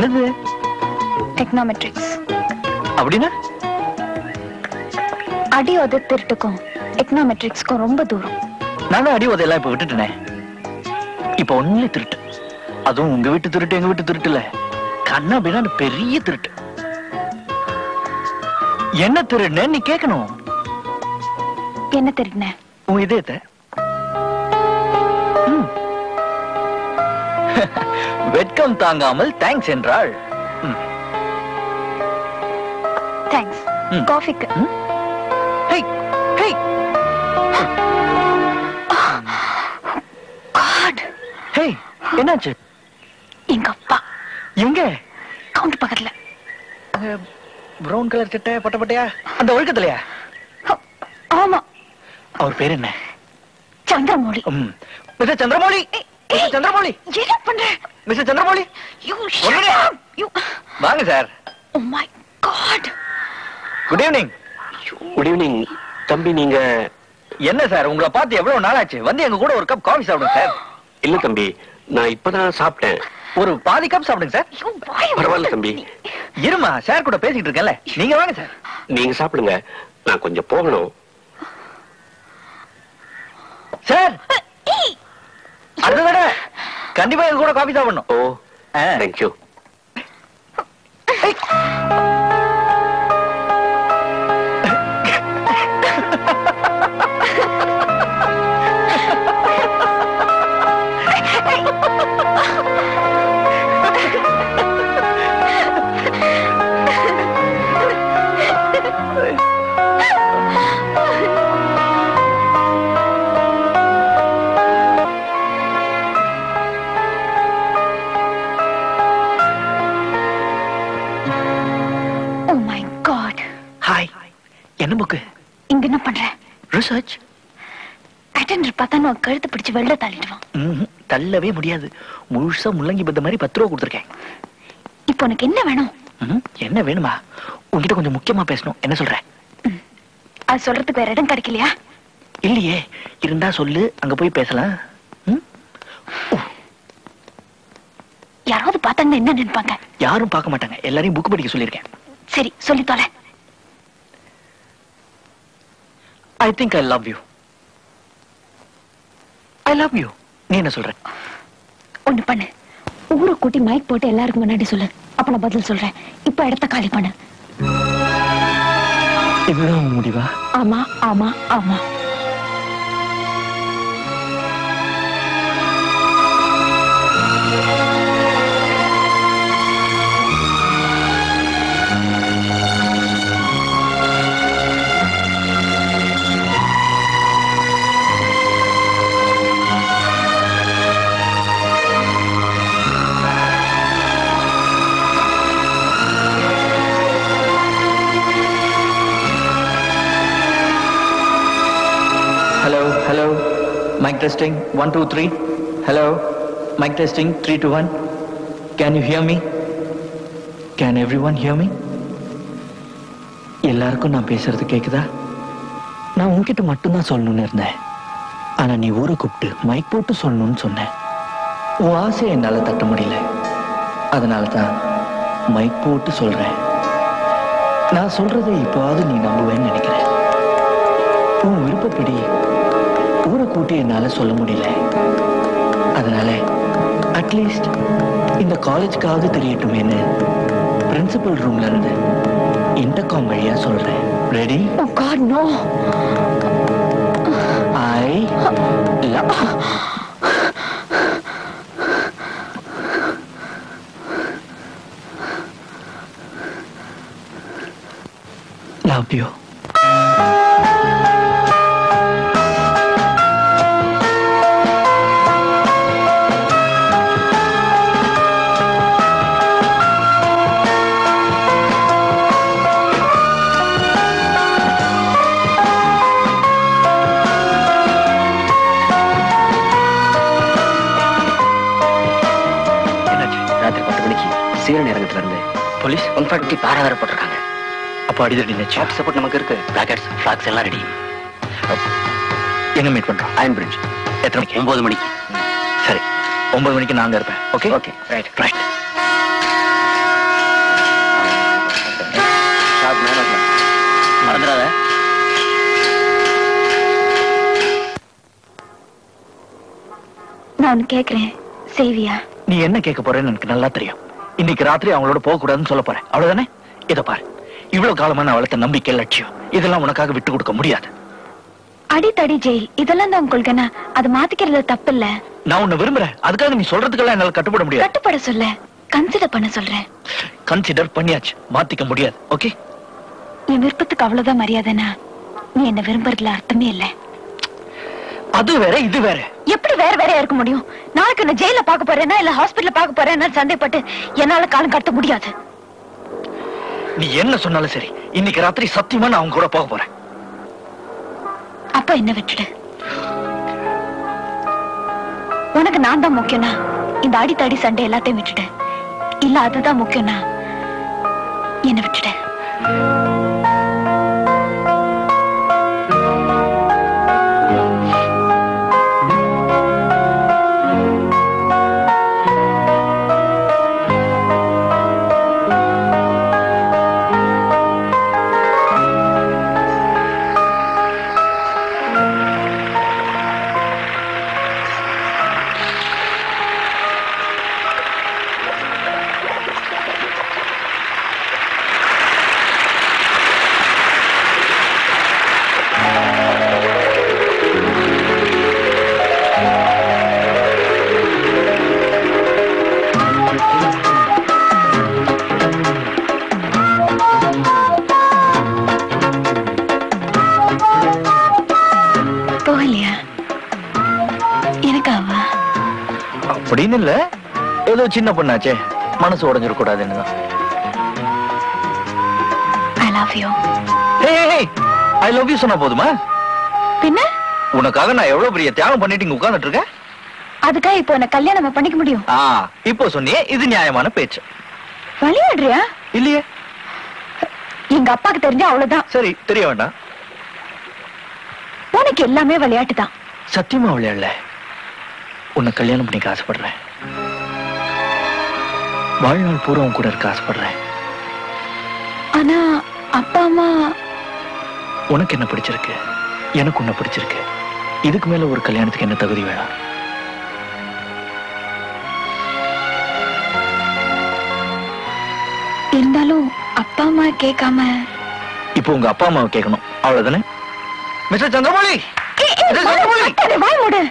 என்னது? எக்கனாமெட்ரிக்ஸ். அப்படின்னா அடி உத திருட்டுக்கும் எக்கனாமெட்ரிக்ஸ்க்கும் ரொம்ப தூரம். நானும் அடி உதையெல்லாம் இப்ப விட்டுட்டேனே. இப்ப ஒன்லி திருட்டு. அதுவும் உங்க வீட்டு திருட்டு எங்க வீட்டு திருட்டு இல்ல, கண்ணா பின்னா பெரிய திருட்டு. என்ன திருடுன நீ கேட்கணும். என்ன திருடுன? உன் இதயத்தை. வெட்கம் தாங்காமல் தேங்க்ஸ் என்றாள். தேங்க்ஸ். காஃபிக்கு. Hey hey. காட். ஹேய் என்னாச்சு? எங்க அப்பா. எங்க? கவுண்டர் பக்கத்துல. பிரவுன் கலர் சட்டை பட்ட பட்டையா அந்த ஒழுக்கத்திலையா? ஆமா. அவர் பேர் என்ன? சந்திரமௌலி. மிஸ்டர் சந்திரமௌலி. மிஸ்டர் சந்திரமௌலி. என்ன பண்ற? மிஸ்டர் சந்திரமௌலி. வாங்க sir. Oh my God. Good evening. Good evening. தம்பி நீங்க என்ன சார் உங்களை பார்த்து எவ்வளவு நாள் ஆச்சு? வந்து எங்க கூட ஒரு கப் காஃபி சாப்பிடுங்க சார். இல்ல தம்பி, நான் இப்பதான் சாப்பிட்டேன். ஒரு பாதி கப் சாப்பிடுங்க சார். பரவாயில்ல தம்பி. இருமா, சார் கூட பேசிட்டு இருக்கேன்ல. நீங்க வாங்க சார். நீங்க சாப்பிடுங்க, நான் கொஞ்சம் போகணும். சார் அடுத்த தடவை கண்டிப்பா எங்க கூட காஃபி சாப்பிடணும். ஓ தேங்க்யூ. என்ன புக்கு? இங்க என்ன பண்ற? ரிசர்ச். அட்டெண்டர் பார்த்தா நான் கழுத்து பிடிச்சு வெளில தள்ளிடுவான். தள்ளவே முடியாது. முழுசா முள்ளங்கி பத்த மாதிரி 10 ரூபா கொடுத்துருக்கேன். இப்போ உனக்கு என்ன வேணும்? என்ன வேணுமா? உன்கிட்ட கொஞ்சம் முக்கியமா பேசணும். என்ன சொல்ற? அது சொல்றதுக்கு வேற இடம் கிடைக்கலையா? இல்லையே. இருந்தா சொல்லு, அங்க போய் பேசலாம். யாராவது பார்த்தாங்கன்னா என்ன நினைப்பாங்க? யாரும் பார்க்க மாட்டாங்க. எல்லாரையும் புக் படிக்க சொல்லியிருக்கேன். சரி சொல்லி தொலை. I think I love you. I love you. நீ என்ன சொல்ற? ஒண்ணு பண்ணு, ஊரை கூட்டி மைக் போட்டு எல்லாருக்கும் முன்னாடி சொல்லு. அப்ப நான் பதில் சொல்றேன். இப்ப இடத்த காலி பண்ணு. இதுதான் முடிவா? ஆமா ஆமா ஆமா. Hello, mic testing 1 2 3. Hello, mic testing 3 2 1. Can you hear me? Can everyone hear me? எல்லாருக்கும் நான் பேசுறது கேக்குதா? நான் உன்கிட்ட மட்டும்தான் சொல்லணும்னு இருந்தேன். ஆனா நீ ஊரை கூப்பிட்டு மைக் போட்டு சொல்லணும்னு சொன்ன. உன் ஆசையை என்னால தட்ட முடியல. அதனால தான் மைக் போட்டு சொல்றேன். நான் சொல்றதை இப்போவாது நீ நம்புவேன்னு நினைக்கிறேன். உன் விருப்பப்படி ஊரை கூட்டி என்னால சொல்ல முடியல. அதனால அட்லீஸ்ட் இந்த காலேஜ்க்காவது தெரியட்டுமேன்னு பிரின்சிபல் ரூம்ல இருந்து இன்டர்காம் வழியா சொல்றேன். Ready? Oh God, no. I love you. நேரத்துல இருந்து போலீஸ் 150 பாராதார போட்டிருக்காங்க. அப்போ அடிதடி சாப் சப்போர்ட் நமக்கு இருக்கு. பிளாக்கெட்ஸ் ஃபிளாக்ஸ் எல்லாம் ரெடி. எங்க மீட் பண்றோம்? Iron bridge. எத்தனை மணிக்கு? 9 மணிக்கு. சரி, 9 மணிக்கு நான் அங்க இருப்பேன். Okay okay right right. மறந்துடாத. நான் கேக்குறேன், செய்வியா? நீ என்ன கேட்க போறேன்னு எனக்கு நல்லா தெரியும். இன்னைக்கு ராத்திரி அவங்களோட போக கூடாதுன்னு சொல்ல போறேன், அவ்வளவுதானே? இத பாரு, இவ்வளவு காலமா நான் வளர்த்த நம்பிக்கை, லட்சியம் இதெல்லாம் உனக்காக விட்டு கொடுக்க முடியாது. அடித்தடி ஜெயில் இதெல்லாம் தான் உங்களுக்கு என்ன? அது மாத்திக்கிறது தப்பு இல்ல. நான் உன்னை விரும்புறேன், அதுக்காக நீ சொல்றதுக்கெல்லாம் என்னால கட்டுப்பட முடியாது. கட்டுப்பட சொல்ல, கன்சிடர் பண்ண சொல்றேன். கன்சிடர் பண்ணியாச்சு, மாத்திக்க முடியாது. ஓகே, என் விருப்பத்துக்கு அவ்வளவுதான் மரியாதைனா நீ என்ன விரும்புறதுல அர்த்தமே இல்ல. அது வேற இது வேற. எப்படி வேற வேறையா இருக்க முடியும்? நாளைக்கு என்ன ஜெயில பாக்க போறேன்னா இல்ல ஹாஸ்பிடல்ல பாக்க போறேன்னா சந்தேகப்பட்டு என்னால காலம் கடத்த முடியாது. நீ என்ன சொன்னாலும் சரி, இன்னைக்கு ராத்திரி சத்தியமா நான் அவங்க கூட போக போறேன். அப்ப என்ன விட்டுடு. உனக்கு நான் தான் முக்கியம்னா இந்த அடித்தடி சண்டை எல்லாத்தையும் விட்டுடு. இல்ல அதுதான் முக்கியம்னா என்ன விட்டுடு. அப்படின்னு இல்ல, ஏதோ சின்ன பொண்ணாச்சே, மனசு உடைஞ்சிட கூடாதுன்னு. I love you. I love you சொன்னா போதுமா? பின்ன உனக்காக நான் எவ்வளவு பெரிய தியாகம் பண்ணிட்டு இங்க உட்கார்ந்துட்டு இருக்கேன். அதுக்காக இப்போ என்ன கல்யாணம் பண்ணிக்க முடியும்? இப்போ சொன்னியே, இது நியாயமான பேச்சு. விளையாடுறியா? இல்லையே. எங்க அப்பாக்கு தெரிஞ்சா அவ்வளவுதான். சரி, தெரிய வேண்டாம். உனக்கு எல்லாமே விளையாட்டு தான். சத்தியமா விளையாடல. உன்னை கல்யாணம் பண்ணிக்க ஆசைப்படுறேன். வாழ்நாள் பூரா உன் கூட இருக்க ஆசைப்படுறேன். ஆனா அப்பா அம்மா. உனக்கு என்ன பிடிச்சிருக்கு, எனக்கு உன்னை பிடிச்சிருக்கு. இதுக்கு மேல ஒரு கல்யாணத்துக்கு என்ன தகுதி வேணாம்? இருந்தாலும் அப்பா அம்மா கேட்காம. இப்போ உங்க அப்பா அம்மாவை கேட்கணும், அவ்வளவுதானே? மிஸ்டர் சந்திரமௌலி, வாய் மூடு.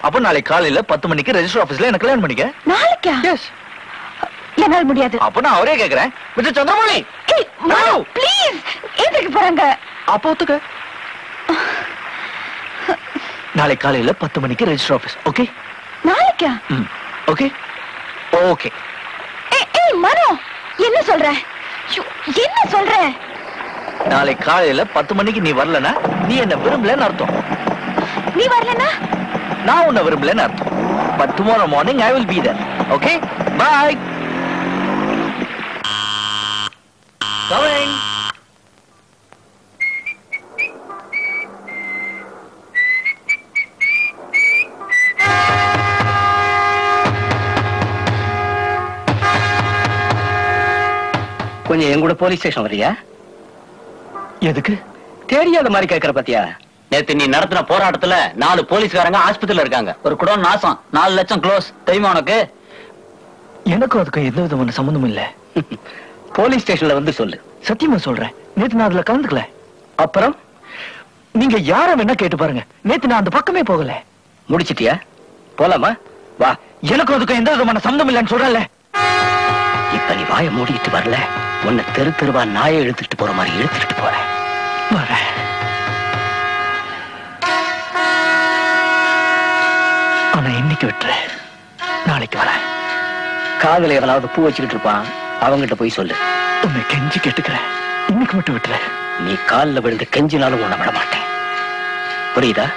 அப்ப நாளைக்கு காலையில 10 மணிக்கு ரெஜிஸ்டர் ஆபீஸ்ல எனக்கு கல்யாணம் பண்ணிக்க. நாளைக்கா? எஸ். என்னால முடியாது. அப்ப நான் அவரே கேக்குறேன், மிஸ்டர் சந்திரமௌலி ப்ளீஸ். எதுக்கு போறாங்க? அப்ப ஒத்துக்க. நாளைக்கு காலையில 10 மணிக்கு ரெஜிஸ்டர் ஆபீஸ். ஓகே? நாளைக்கா? Okay okay. ஏய் மனோ, என்ன சொல்ற? என்ன சொல்ற? நாளைக்கு காலையில 10 மணிக்கு நீ வரலனா நீ என்ன விரும்பலன்னு அர்த்தம். நீ வரலனா நான் உன்னை விரும்பலன்னு அர்த்தம். But tomorrow morning I will be there. Okay? Bye. Coming. கொஞ்சம் என் கூட போலீஸ் ஸ்டேஷன் வரியா? எதுக்கு? தெரியாத மாதிரி கேக்குற பத்தியா? நேத்து நீ நடத்தின போராட்டத்துல 4 போலீஸ்காரங்க ஆஸ்பத்திரியில இருக்காங்க. ஒரு குடம் நாசம், 4 லட்சம் க்ளோஸ். தெரியுமா உனக்கு? எனக்கும் அதுக்கும் எந்த விதமான சம்பந்தமும் இல்ல. போலீஸ் ஸ்டேஷன்ல வந்து சொல்லு. சத்தியமா சொல்றேன், நேத்து நான் அதுல கலந்துக்கல. அப்புறம் நீங்க யார வேணா கேட்டு பாருங்க, நேத்து நான் அந்த பக்கமே போகல. முடிச்சிட்டியா? போலாமா? வா. எனக்கும் அதுக்கும் எந்த விதமான சம்பந்தம் இல்லைன்னு சொல்றல. இப்ப நீ வாயை மூடிட்டு வரல, உன்னை தெரு தெருவா நாயை இழுத்துட்டு போற மாதிரி இழுத்துட்டு போறேன். வரேன். ஆனா இன்னைக்கு விட்டுற, நாளைக்கு வரேன். காதல எவனாவது பூ வச்சுக்கிட்டு இருப்பான், அவங்கிட்ட போய் சொல்லு. உன்னை கெஞ்சி கேட்டுக்கிறேன், இன்னைக்கு மட்டும் விட்டுற. நீ காலில் விழுந்து கெஞ்சினாலும் உன்னை விட மாட்டேன். புரியுதா?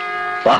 வா.